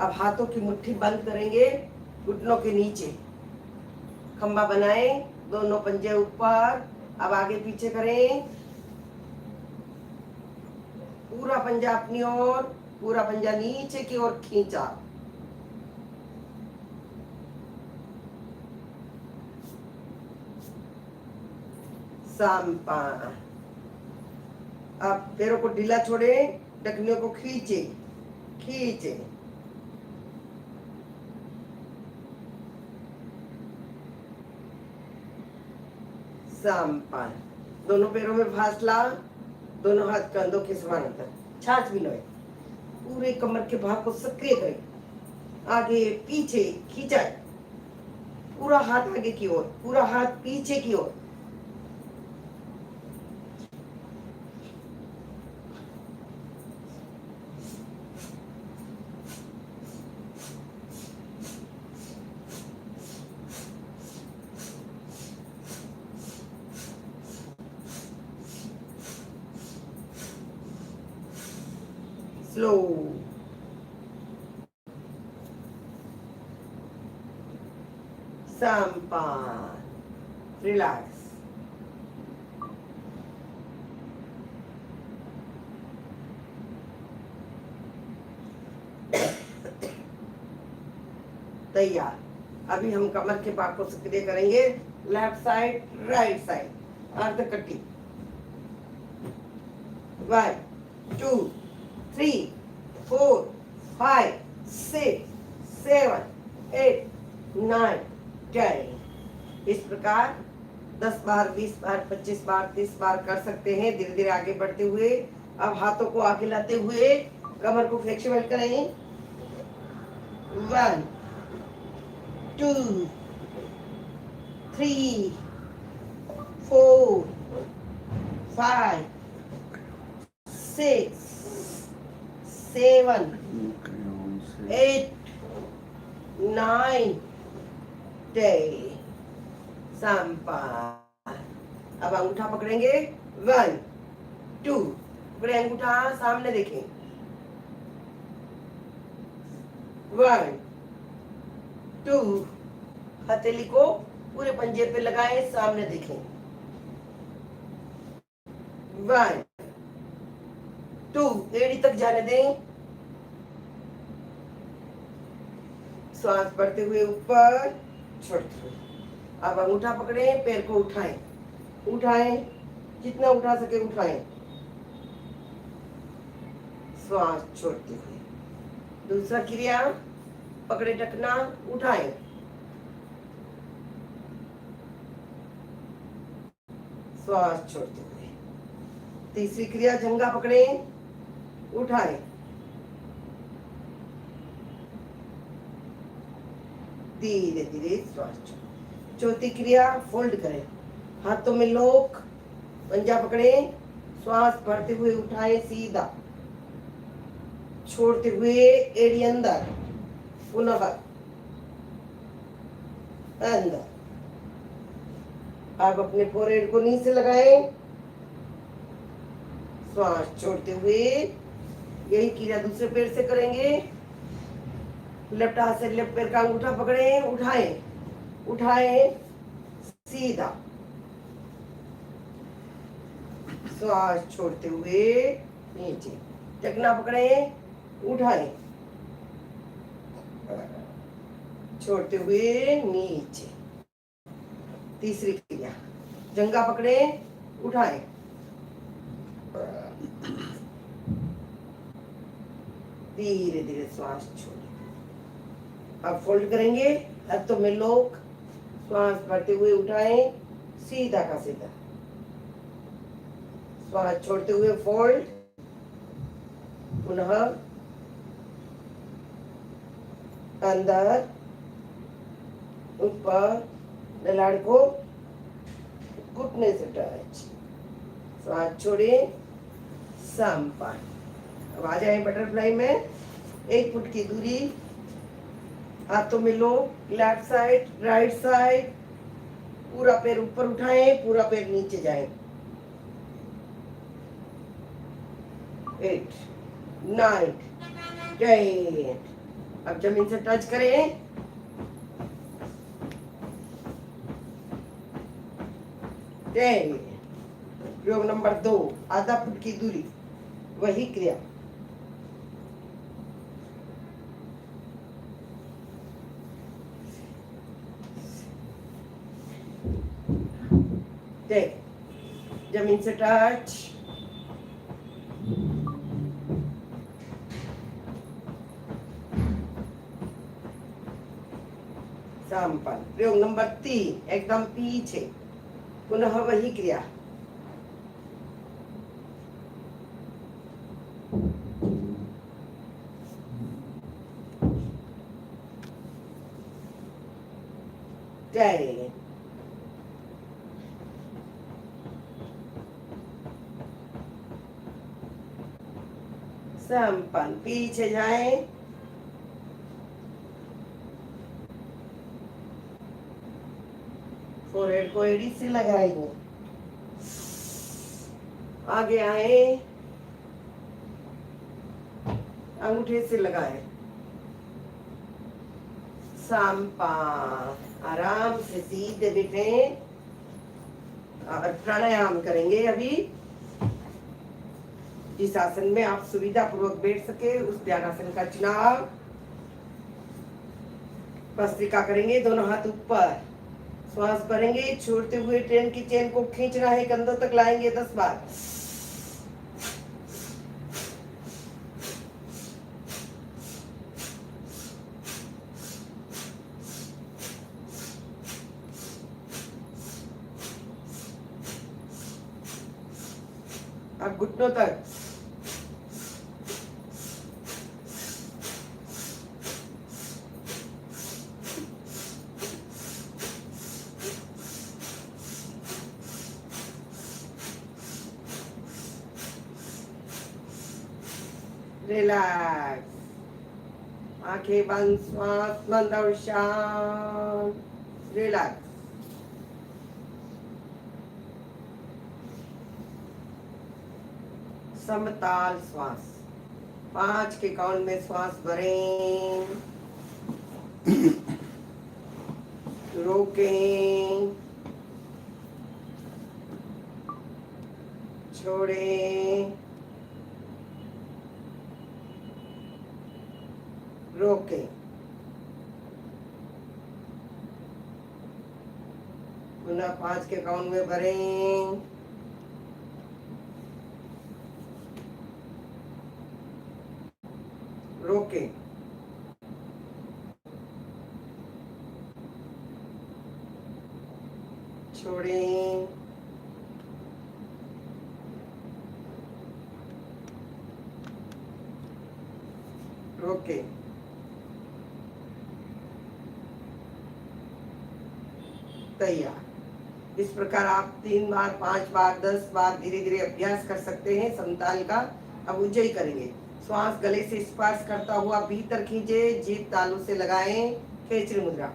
अब हाथों की मुट्ठी बंद करेंगे, घुटनों के नीचे खंबा बनाए, दोनों पंजे ऊपर। अब आगे पीछे करें, पूरा पंजा अपनी ओर, पूरा पंजा नीचे की ओर खींचा। समपान। अब पैरों को ढीला छोड़े, टखनियों को खींचे, खींचे। समपान। दोनों पैरों में फासला, दोनों हाथ कंधों के समानांतर, छाछ भी लोए। पूरे कमर के भाग को सक्रिय करें, आगे पीछे खींचाए, पूरा हाथ आगे की ओर, पूरा हाथ पीछे की ओर। स्लो। समपान, रिलैक्स। तैयार। अभी हम कमर के भाग को सक्रिय करेंगे, लेफ्ट साइड, राइट साइड, अर्ध कटी। 1 2 3 4 5 6 7 8 9 10। इस प्रकार 10 बार, 20 बार, 25 बार, 30 बार कर सकते हैं, धीरे धीरे आगे बढ़ते हुए। अब हाथों को आगे लाते हुए कमर को फ्लेक्सिबल करें। 1 2 3 4 5 6 7 8 9 10। समपान। अब अंगूठा पकड़ेंगे, 1 2, पकड़े अंगूठा, सामने देखें। 1 2, हथेली को पूरे पंजे पे लगाएं, सामने देखें। 1 2, एड़ी तक जाने दें। सांस बढ़ते हुए ऊपर, छोड़ते हुए। अब अंगूठा पकड़े, पैर को उठाएं, उठाएं, जितना उठा सके उठाएं। सांस छोड़ते हुए। दूसरा क्रिया, पकड़े टकना, उठाएं, श्वास छोड़ते हुए। तीसरी क्रिया, जंघा पकड़े, उठाएं, धीरे धीरे श्वास छोड़ें। चौथी क्रिया, फोल्ड करें, हाथों में लॉक, पंजा पकड़े, श्वास भरते हुए उठाएं सीधा, छोड़ते हुए एड़ी अंदर, पुनः अंदर। आप अपने फोरहेड को नीचे लगाएं, श्वास छोड़ते हुए। यही क्रिया दूसरे पैर से करेंगे। लेफ्ट हाथ से लेफ्ट पैर का अंगूठा पकड़े, उठाएं, उठाएं सीधा, श्वास छोड़ते हुए नीचे। टखना पकड़े, उठाएं, छोड़ते हुए नीचे। तीसरी क्रिया, जंघा पकड़े, उठाएं, धीरे धीरे श्वास छोड़ें। अब फोल्ड करेंगे, हाथों में लॉक, श्वास भरते हुए उठाएं सीधा का सीधा, श्वास छोड़ते हुए फोल्ड, पुनः अंदर, ऊपर, ललाट को घुटने से टच, श्वास छोड़े, समपान। अब आ जाए बटरफ्लाई में। 1 फुट की दूरी, हाथों में लो, लेफ्ट साइड, राइट साइड, पूरा पैर ऊपर उठाएं, पूरा पैर नीचे जाए। 8 9 10। अब जमीन से टच करें। 10। प्रयोग नंबर 2, आधा फुट की दूरी, वही क्रिया। जमीन से टच। समपन। प्रयोग नंबर 3, एकदम पीछे, पुनः वही क्रिया। जय। समपन, पीछे जाएं। फोरहेड को एड़ी से लगाएंगे, आगे आए, अंगूठे से लगाए। समपा, आराम से सीधे बैठे और प्राणायाम करेंगे। अभी जिस आसन में आप सुविधा पूर्वक बैठ सके उस ध्यान आसन का चुनाव। भस्त्रिका करेंगे, दोनों हाथ ऊपर, श्वास भरेंगे, छोड़ते हुए ट्रेन की चेन को खींचना है, कंधों तक लाएंगे 10 बार। अब घुटनों तक। रिलैक्स, आंखें बंद, श्वास बंद और शांत। रिलैक्स। समताल श्वास, 5 के काउंट में श्वास भरें, रोकें, छोड़ें, रोकें। पुनः 5 के काउंट में भरें, रोकें, छोड़ें, रोकें। तैयार। इस प्रकार आप 3 बार, 5 बार, 10 बार धीरे धीरे अभ्यास कर सकते हैं समताल का। अब उज्जयी करेंगे। श्वास गले से स्पर्श करता हुआ भीतर खींचे, जीभ तालू से लगाएं, खेचरी मुद्रा।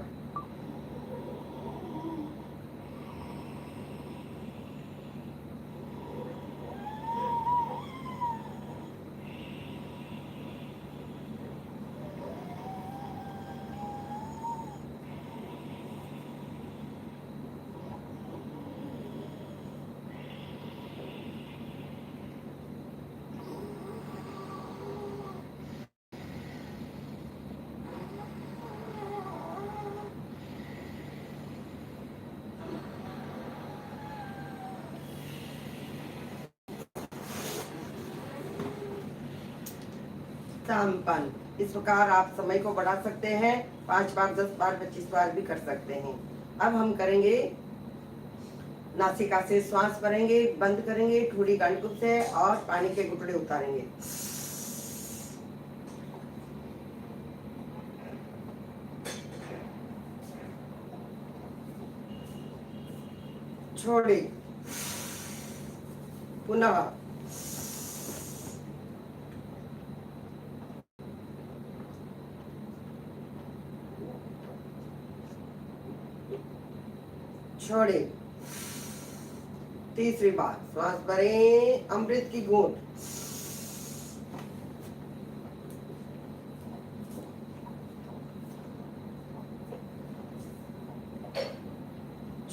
संपन्न। इस प्रकार आप समय को बढ़ा सकते हैं, 5 बार, 10 बार, 25 बार भी कर सकते हैं। अब हम करेंगे, नासिका से श्वास भरेंगे, बंद करेंगे ठोड़ी गांडकुप से और पानी के घुटड़े उतारेंगे। छोड़े, पुनः छोड़े। तीसरी बार श्वास भरें, अमृत की घूंट।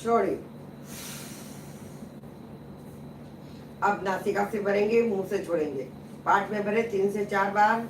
छोड़े। अब नासिका से भरेंगे, मुंह से छोड़ेंगे। पाठ में भरे 3 से 4 बार।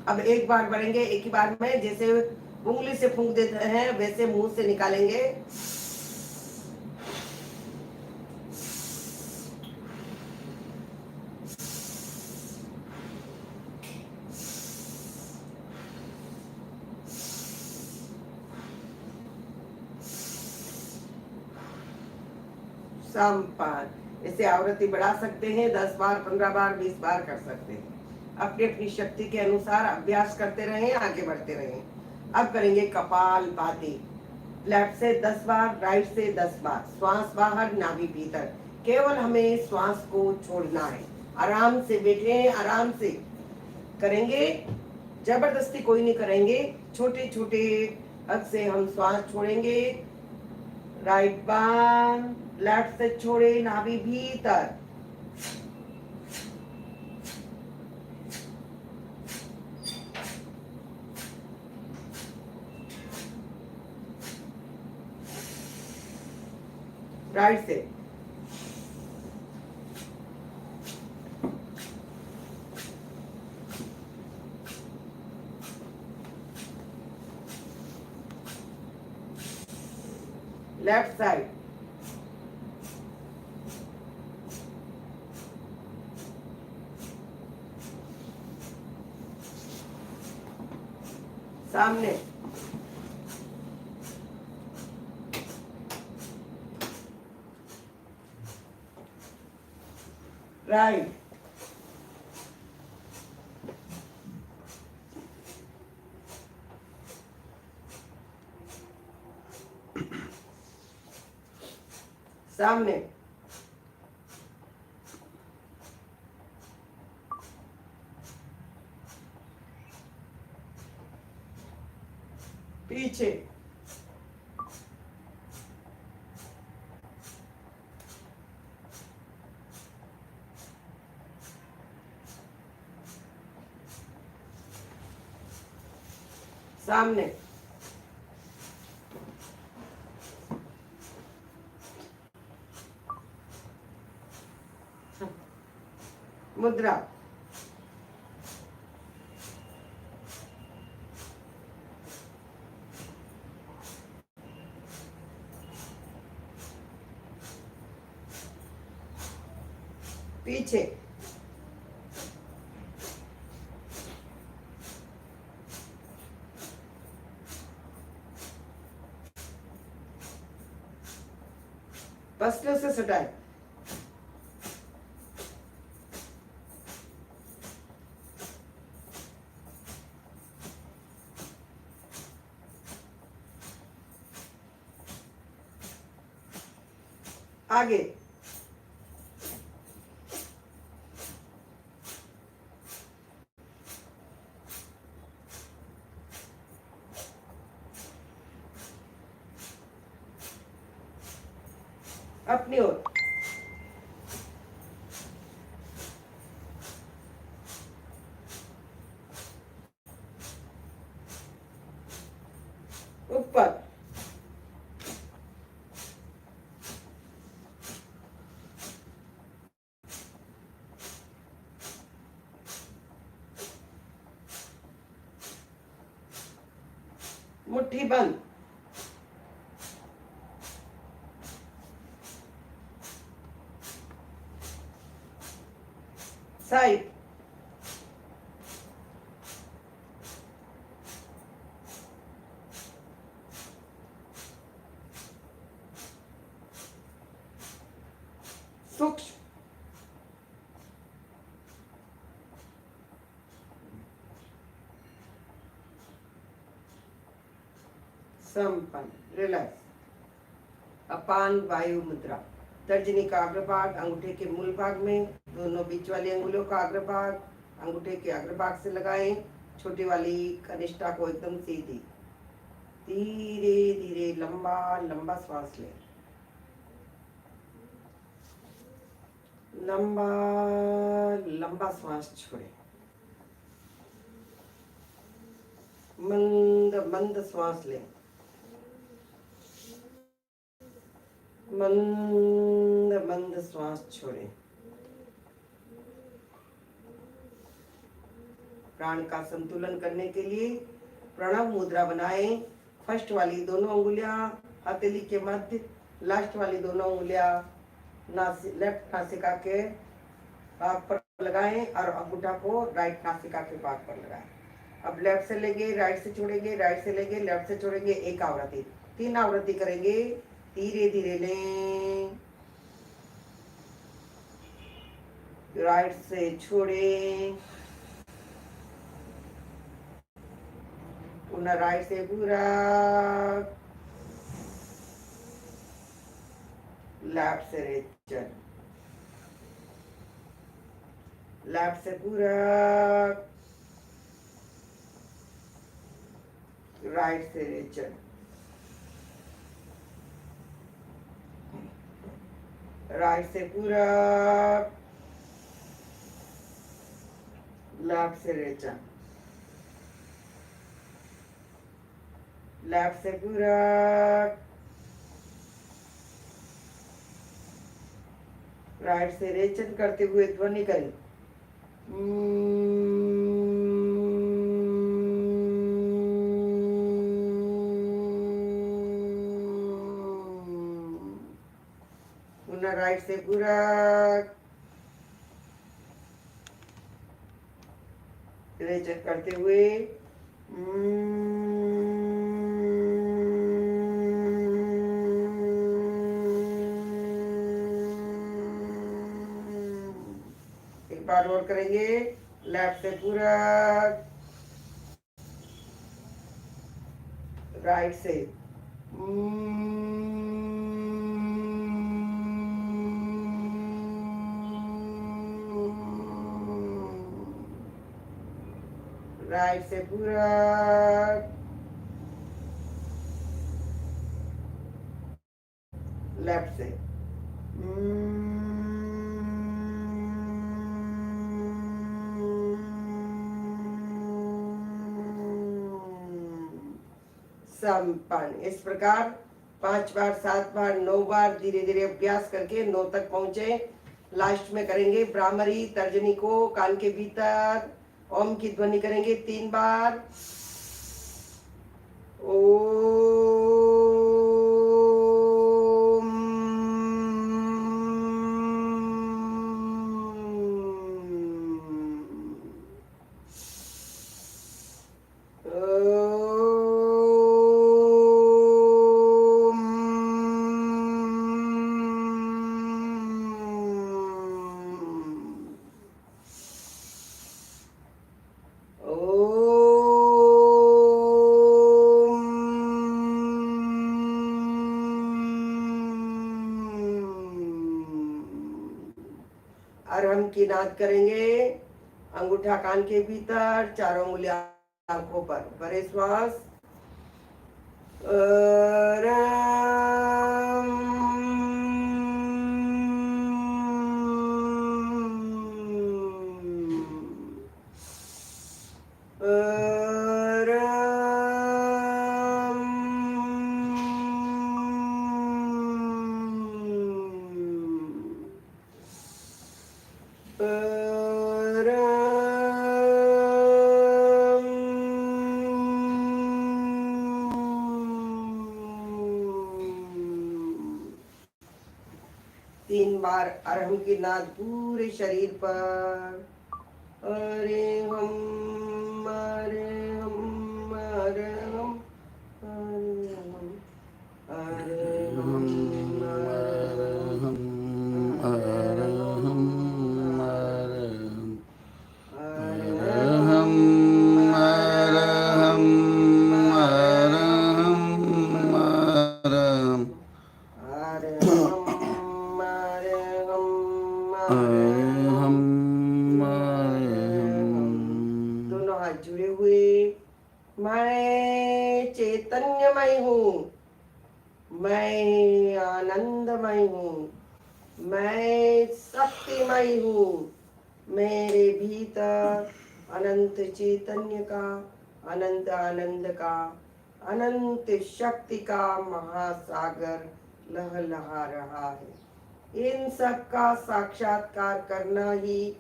अब एक बार भरेंगे, एक ही बार में, जैसे उंगली से फूंक देते हैं वैसे मुंह से निकालेंगे। संपान। इसे आवृत्ति बढ़ा सकते हैं, 10 बार, 15 बार, 20 बार कर सकते हैं। अपनी अपनी शक्ति के अनुसार अभ्यास करते रहें, आगे बढ़ते रहें। अब करेंगे कपाल भाती। लेफ्ट से 10 बार, राइट से 10 बार। श्वास बाहर, नाभि भीतर। केवल हमें श्वास को छोड़ना है। आराम से बैठे, आराम से करेंगे, जबरदस्ती कोई नहीं करेंगे। छोटे छोटे हद से हम श्वास छोड़ेंगे। राइट बार, लेफ्ट से छोड़े, नाभि भीतर। राइट से लेफ्ट साइड। सामने। राइट। सामने। पीछे। सामने। मुद्रा। पीछे। पसलियों से सटाए। आगे। अपनी ओर। ऊपर। मुट्ठी बंद। साइड। संपन्न, रिलैक्स। अपान वायु मुद्रा, तर्जनी का अग्रभाग अंगूठे के मूल भाग में, दोनों बीच वाली अंगुलियों का अग्रभाग अंगूठे के अग्रभाग से लगाएं, छोटी वाली कनिष्ठा को एकदम सीधी। धीरे धीरे लंबा लंबा श्वास लें, लंबा लंबा श्वास छोड़ें, मंद मंद श्वास लें, मंद मंद श्वास छोड़ें। प्राण का संतुलन करने के लिए प्रणव मुद्रा बनाएं। फर्स्ट वाली दोनों उंगलियां हथेली के मध्य, लास्ट वाली दोनों उंगलियां लेफ्ट नासिका के भाग पर लगाएं और अंगूठा को राइट नासिका के भाग पर लगाएं। अब लेफ्ट से लेंगे, राइट से छोड़ेंगे, राइट से लेंगे, लेफ्ट से छोड़ेंगे। एक आवृत्ति, 3 आवृत्ति करेंगे। धीरे धीरे लें, राइट से छोड़ें, पुनः राइट से पूरा, लेफ्ट से रेचन, लेफ्ट से पूरा, राइट से रेचन, राइट से पूरा, लेफ्ट से रेचन, लेफ्ट से पूरा, राइट से रेचन करते हुए ध्वनि करें। पुनः राइट से पूरा, रेचन करते हुए एक बार और करेंगे। लेफ्ट से पूरा, राइट से राइट से पूरा, लेफ्ट से संपन्न। इस प्रकार 5 बार, 7 बार, 9 बार धीरे धीरे अभ्यास करके 9 तक पहुंचे। लास्ट में करेंगे भ्रामरी, तर्जनी को कान के भीतर ओम की ध्वनि करेंगे 3 बार। अर्हम की नाद करेंगे, अंगूठा कान के भीतर, चारों उंगलियां आंखों पर, भरे श्वास। तीन बार अर्हम की नाद पूरे शरीर पर। अरे हम, अरे हम, अरे हम, अरे हम, अरे हम, हुए मैं चैतन्यमय हूँ, मैं आनंदमय हूँ, मैं शक्तिमय हूँ। मेरे भीतर अनंत चैतन्य का, अनंत आनंद का, अनंत शक्ति का महासागर लहलहा रहा है। इन सब का साक्षात्कार करना ही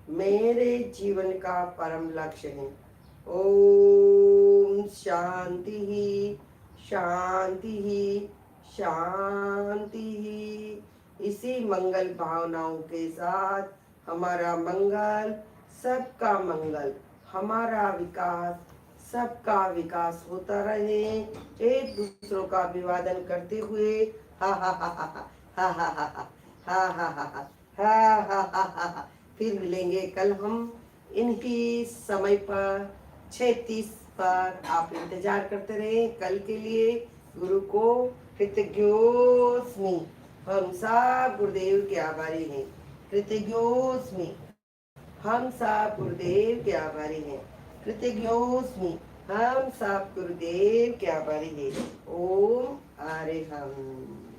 मेरे जीवन का परम लक्ष्य है। ओम शांति ही शांति ही शांति ही। इसी मंगल भावनाओं के साथ हमारा मंगल, सबका मंगल, हमारा विकास, सबका विकास होता रहे। एक दूसरों का अभिवादन करते हुए हा हा हा हा हा हा हा हा हा हा हा हा हा हा। फिर मिलेंगे कल हम इनकी समय पर 36 पर। आप इंतजार करते रहे कल के लिए। गुरु को कृतज्ञोस्मि। हम सब गुरुदेव के आभारी हैं। कृतज्ञोस्मि। हम सब गुरुदेव के आभारी हैं। कृतज्ञोस्मि। हम सब गुरुदेव के आभारी हैं। ओम अरिहम।